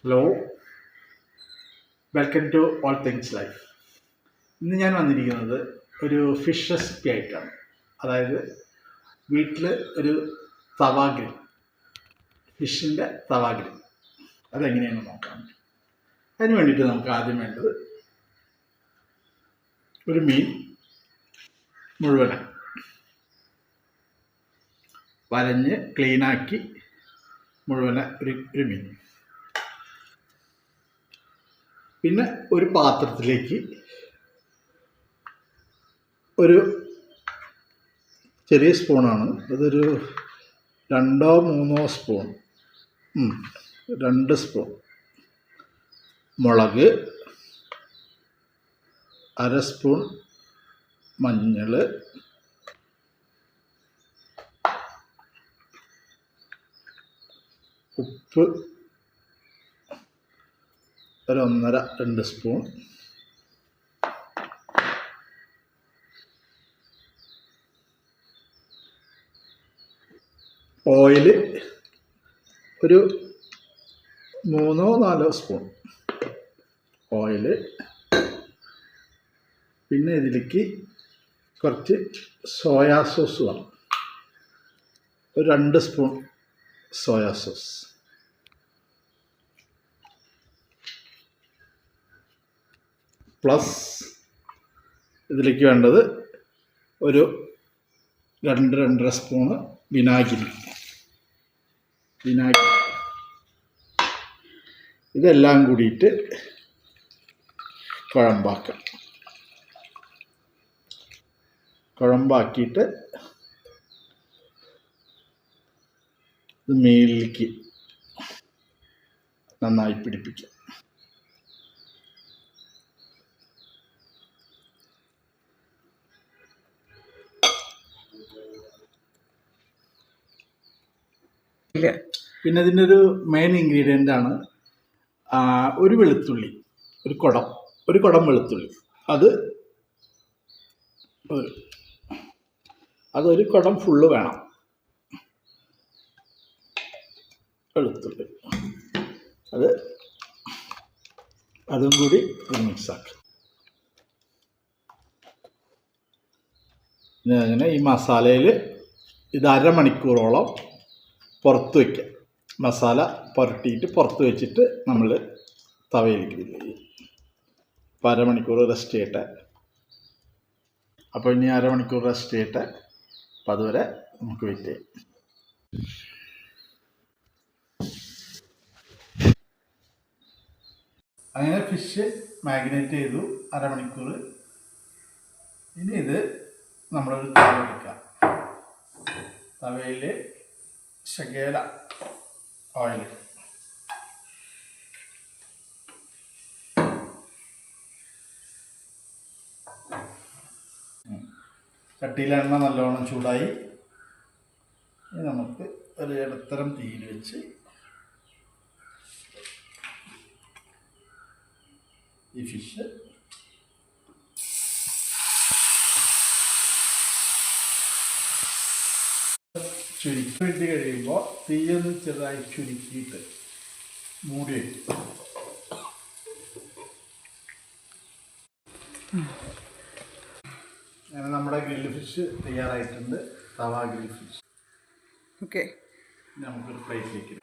Hello, welcome to all things life. ഇന്ന് ഞാൻ വന്നിരിക്കുന്നത് ഒരു ഫിഷ് റെസിപ്പി ആയിട്ടാണ്. അതായത് വീട്ടിൽ ഒരു തവ ഗ്രിൽ, ഫിഷിൻ്റെ തവ ഗ്രിൽ അതെങ്ങനെയാണെന്ന് നോക്കാം. അതിന് വേണ്ടിയിട്ട് നമുക്ക് ആദ്യം വേണ്ടത് ഒരു മീൻ മുഴുവൻ വരഞ്ഞ് ക്ലീനാക്കി മുഴുവൻ ഒരു മീൻ. പിന്നെ ഒരു പാത്രത്തിലേക്ക് ഒരു ചെറിയ സ്പൂണാണ്, അതൊരു 2-3 സ്പൂൺ, 2 സ്പൂൺ മുളക്, 1/2 സ്പൂൺ മഞ്ഞൾ, ഉപ്പ് ഒരു 1.5-2 സ്പൂൺ, ഓയിൽ ഒരു 3-4 സ്പൂൺ ഓയിൽ. പിന്നെ ഇതിലേക്ക് കുറച്ച് സോയാ സോസ് വേണം, ഒരു 2 സ്പൂൺ സോയാ സോസ്. പ്ലസ് ഇതിലേക്ക് വേണ്ടത് ഒരു 2-2.5 സ്പൂണ് വിനാഗിരി. ഇതെല്ലാം കൂടിയിട്ട് കുഴമ്പാക്കിയിട്ട് ഇത് മീനിലേക്ക് നന്നായി പിടിപ്പിക്കുക. പിന്നെ ഇതിൻ്റെ ഒരു മെയിൻ ഇൻഗ്രീഡിയൻ്റ് ആണ് ഒരു വെളുത്തുള്ളി, ഒരു കുടം വെളുത്തുള്ളി. അതൊരു കുടം ഫുള്ള് വേണം വെളുത്തുള്ളി. അതും കൂടി മിക്സാക്കുക. അങ്ങനെ ഈ മസാലയിൽ ഇത് 1/2 മണിക്കൂറോളം പുറത്ത് വയ്ക്കുക. മസാല പുരട്ടിയിട്ട് പുറത്ത് വെച്ചിട്ട് നമ്മൾ തവയിലേക്ക് ഗ്രില്ല് ചെയ്യും. അപ്പോൾ 1/2 മണിക്കൂർ റെസ്റ്റ് ചെയ്യട്ടെ. അപ്പോൾ ഇനി 1/2 മണിക്കൂർ റെസ്റ്റ് ചെയ്യട്ടെ. അപ്പം അതുവരെ നമുക്ക് വെയിറ്റ് ചെയ്യാം. അങ്ങനെ ഫിഷ് മാഗ്നേറ്റ് ചെയ്തു 1/2 മണിക്കൂർ. ഇനി ഇത് നമ്മളൊരു തവ എടുക്കാം. തവയിൽ ശകല ഓയിൽ, ചട്ടിയിലെ എണ്ണ നല്ലോണം ചൂടായി. നമുക്ക് ഒരു ഇടത്തരം തീയിൽ വെച്ച് ഈ ഫിഷ് ചുരുക്കി കഴിയുമ്പോൾ തീയൊന്ന് ചെറുതായി ചുരുക്കിയിട്ട് മൂടി വയ്ക്കും. അങ്ങനെ നമ്മുടെ ഗ്രില്ല് ഫിഷ് തയ്യാറായിട്ടുണ്ട്, തവ ഗ്രിൽ ഫിഷ്. ഓക്കെ, നമുക്കൊരു പ്ലേറ്റിലേക്ക്